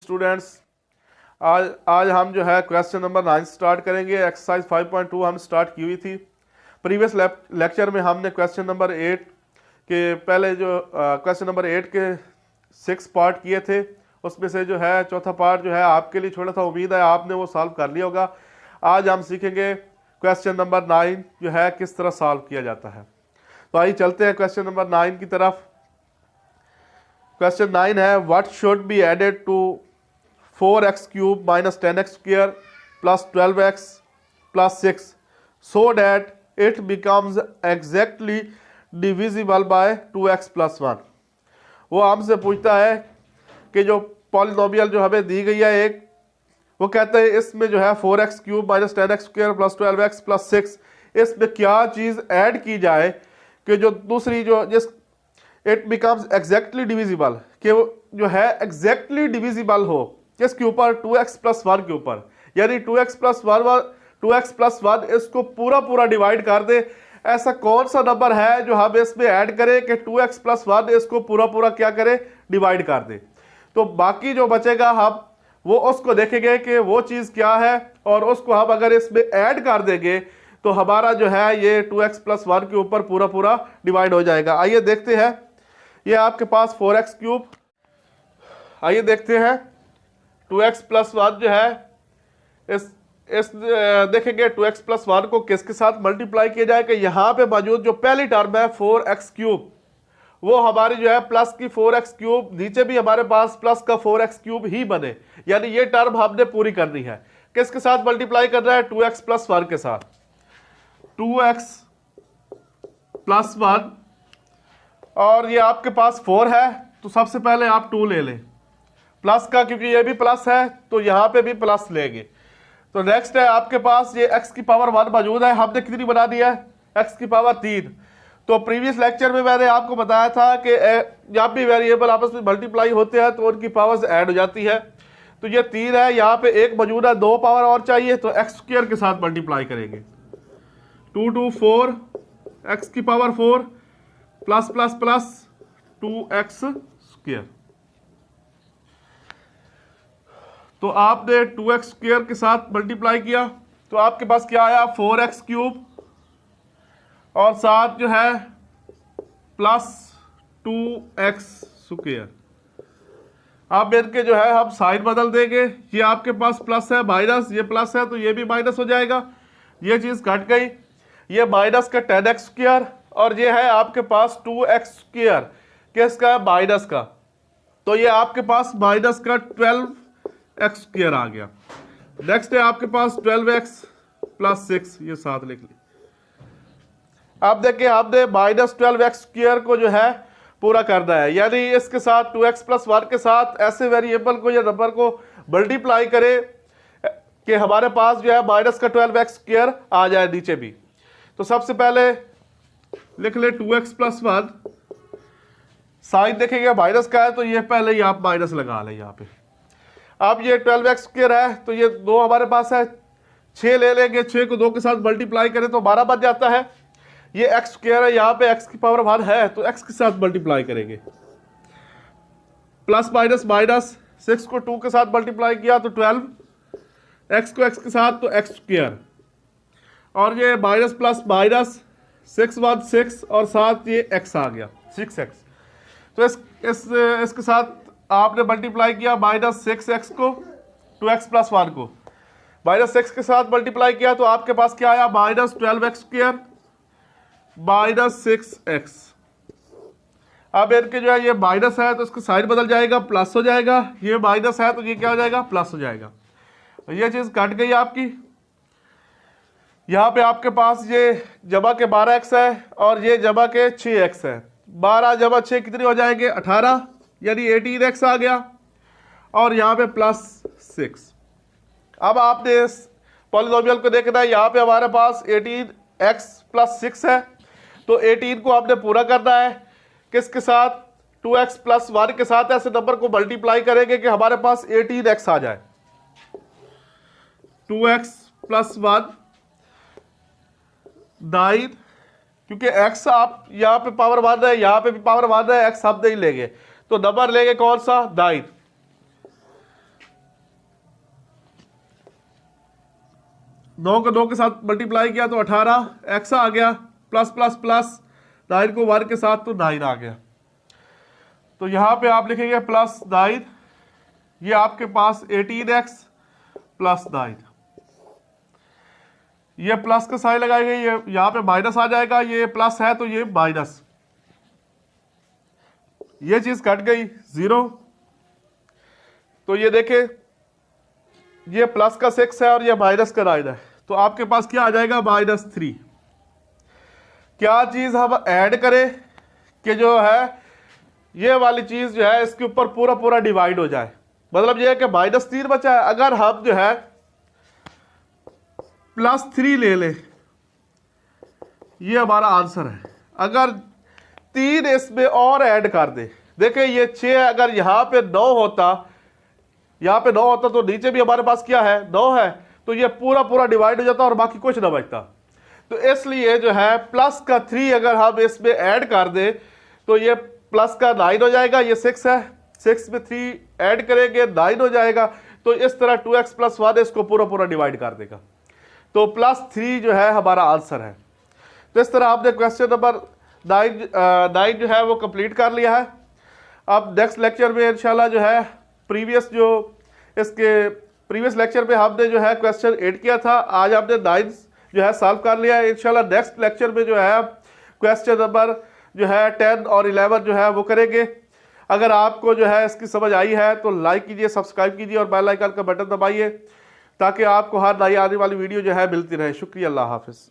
Students, आज हम जो है क्वेश्चन नंबर 9 स्टार्ट करेंगे। एक्सरसाइज 5.2 हम स्टार्ट की हुई थी। प्रीवियस लेक्चर में हमने क्वेश्चन नंबर 8 के पहले जो क्वेश्चन नंबर 8 के 6 पार्ट किए थे, उसमें से जो है चौथा पार्ट जो है आपके लिए छोड़ा था। उम्मीद है आपने वो सॉल्व कर लिया होगा। आज हम सीखेंगे क्वेश्चन नंबर 9 जो है किस तरह सॉल्व किया जाता है। तो आइए चलते हैं क्वेश्चन नंबर 9 की तरफ। क्वेश्चन 9 है, what should be added to 4x cube minus 10x square plus 12x plus 6 so that it becomes exactly divisible by 2x plus 1। वो हमसे पूछता है कि जो पॉलिनोमियल जो हमें दी गई है एक, वो कहते हैं इसमें जो है 4x cube minus 10x square plus 12x plus 6, इसमें क्या चीज़ ऐड की जाए कि जो दूसरी जो जिस इट बिकम्स एग्जैक्टली डिविजिबल, कि वो जो है एग्जैक्टली डिविजिबल हो किसके ऊपर, 2x प्लस 1 के ऊपर। यानी 2x प्लस 1 इसको पूरा पूरा डिवाइड कर दे। ऐसा कौन सा नंबर है जो हम इसमें ऐड करें कि 2x प्लस 1 इसको पूरा पूरा क्या करे, डिवाइड कर दे। तो बाकी जो बचेगा हम वो उसको देखेंगे कि वो चीज़ क्या है, और उसको हम अगर इसमें ऐड कर देंगे तो हमारा जो है ये 2x प्लस 1 के ऊपर पूरा पूरा डिवाइड हो जाएगा। आइए देखते हैं। ये आपके पास 4x क्यूब, आइए देखते हैं 2x प्लस 1 जो है इस देखेंगे 2x प्लस 1 को किसके साथ मल्टीप्लाई किया जाए कि यहाँ पे मौजूद जो पहली टर्म है 4x क्यूब, वो हमारी जो है प्लस की 4x क्यूब, नीचे भी हमारे पास प्लस का 4x क्यूब ही बने। यानी ये टर्म हमने पूरी करनी है। किसके साथ मल्टीप्लाई कर रहा है, 2x प्लस 1 के साथ। 2x प्लस 1 और ये आपके पास 4 है, तो सबसे पहले आप 2 ले लें प्लस का, क्योंकि ये भी प्लस है तो यहाँ पे भी प्लस लेंगे। तो नेक्स्ट है आपके पास ये x की पावर 1 मौजूद है। हमने कितनी बना दिया है, x की पावर 3। तो प्रीवियस लेक्चर में मैंने आपको बताया था कि जब भी वेरिएबल आपस में मल्टीप्लाई होते हैं तो उनकी पावर्स ऐड हो जाती है। तो ये 3 है, यहाँ पे एक मौजूद है, 2 पावर और चाहिए, तो x स्क्वायर के साथ मल्टीप्लाई करेंगे। 2 2 4 x की power 4 plus plus plus 2x square. तो आपने 2x स्क्वायर के साथ मल्टीप्लाई किया तो आपके पास क्या आया, 4x क्यूब और साथ जो है प्लस 2x स्क्वायर। अब इनके जो है हम साइन बदल देंगे। ये आपके पास प्लस है, माइनस, ये प्लस है तो ये भी माइनस हो जाएगा। ये चीज़ घट गई। ये माइनस का 10x स्क्वायर और ये है आपके पास 2x स्क्वायर, किसका, माइनस का। तो ये आपके पास माइनस का 12x स्क्वायर आ गया। नेक्स्ट है आपके पास 12x प्लस 6, ये साथ लिख ली। अब देखिए हमने माइनस 12x स्क्वायर को जो है पूरा करना है, यानी इसके साथ 2x प्लस 1 के साथ ऐसे वेरिएबल को या नंबर को मल्टीप्लाई करें कि हमारे पास जो है माइनस का 12x स्क्वायर आ जाए नीचे भी। तो सबसे पहले लिख ले 2x प्लस 1, साइन देखेंगे माइनस का है तो ये पहले ही आप माइनस लगा लें यहाँ पे। अब ये 12x स्क्वायर है तो ये 2 हमारे पास है, 6 ले लेंगे, 6 को 2 के साथ मल्टीप्लाई करें तो 12 बन जाता है। ये x स्क्वायर है, यहाँ पे x की पावर 1 है तो x के साथ मल्टीप्लाई करेंगे। प्लस माइनस माइनस, 6 को 2 के साथ मल्टीप्लाई किया तो 12, x को x के साथ तो x स्क्वायर, और ये माइनस प्लस माइनस 6 1 6 और साथ ये x आ गया 6x। तो इसके साथ आपने मल्टीप्लाई किया माइनस 6x को, 2x प्लस 1 को माइनस 6 के साथ मल्टीप्लाई किया तो आपके पास क्या आया, minus 12x square minus 6x। अब इनके जो है ये माइनस है तो इसका साइन बदल जाएगा, प्लस हो जाएगा। ये माइनस है तो ये क्या हो जाएगा, प्लस हो जाएगा। तो ये चीज़ कट गई आपकी। यहाँ पे आपके पास ये जमा के 12x है और ये जमा के 6x है। 12 जमा 6 कितने हो जाएंगे, 18, यानी 18x आ गया, और यहाँ पे प्लस 6। अब आपने इस पॉलिनोमियल को देखना है, यहाँ पे हमारे पास 18x प्लस 6 है तो 18 को आपने पूरा करना है किसके साथ, 2x प्लस 1 के साथ। ऐसे नंबर को मल्टीप्लाई करेंगे कि हमारे पास 18x आ जाए। 2x प्लस 1 9, क्योंकि x आप यहाँ पे पावर 1 है, यहाँ पे भी पावर 1 है, x हम नहीं लेंगे तो नंबर लेंगे कौन सा, 9। 9 को 2 के साथ मल्टीप्लाई किया तो 18, एक्स आ गया, प्लस प्लस प्लस 9 को 1 के साथ तो 9 आ गया। तो यहाँ पे आप लिखेंगे प्लस 9, ये आपके पास 18x प्लस 9, ये प्लस का साइन लगाएंगे, ये यहाँ पे माइनस आ जाएगा, ये प्लस है तो ये माइनस, ये चीज कट गई 0। तो ये देखें, ये प्लस का 6 है और ये माइनस का 9 है, तो आपके पास क्या आ जाएगा -3। क्या चीज हम ऐड करें कि जो है ये वाली चीज जो है इसके ऊपर पूरा पूरा डिवाइड हो जाए, मतलब ये है कि -3 बचा है। अगर हम जो है +3 ले लें, ये हमारा आंसर है। अगर 3 इसमें और ऐड कर दे, देखें ये 6 है, अगर यहां पे 9 होता, यहां पे 9 होता तो नीचे भी हमारे पास क्या है 9 है, तो ये पूरा पूरा डिवाइड हो जाता और बाकी कुछ ना बचता। तो इसलिए जो है प्लस का 3 अगर हम इसमें ऐड कर दे तो ये प्लस का 9 हो जाएगा, ये 6 है, 6 में 3 ऐड करेंगे 9 हो जाएगा। तो इस तरह 2x + 1 इसको पूरा पूरा डिवाइड कर देगा, तो +3 जो है हमारा आंसर है। तो इस तरह आपने क्वेश्चन नंबर 9 जो है वो कंप्लीट कर लिया है। अब नेक्स्ट लेक्चर में इंशाल्लाह जो है प्रीवियस लेक्चर में हमने जो है क्वेश्चन 8 किया था, आज हमने 9 जो है सॉल्व कर लिया है। इंशाल्लाह नेक्स्ट लेक्चर में जो है क्वेश्चन नंबर जो है 10 और 11 जो है वो करेंगे। अगर आपको जो है इसकी समझ आई है तो लाइक कीजिए, सब्सक्राइब कीजिए और बेल आइकन का बटन दबाइए ताकि आपको हर नई आने वाली वीडियो जो है मिलती रहे। शुक्रिया, अल्लाह हाफिज़।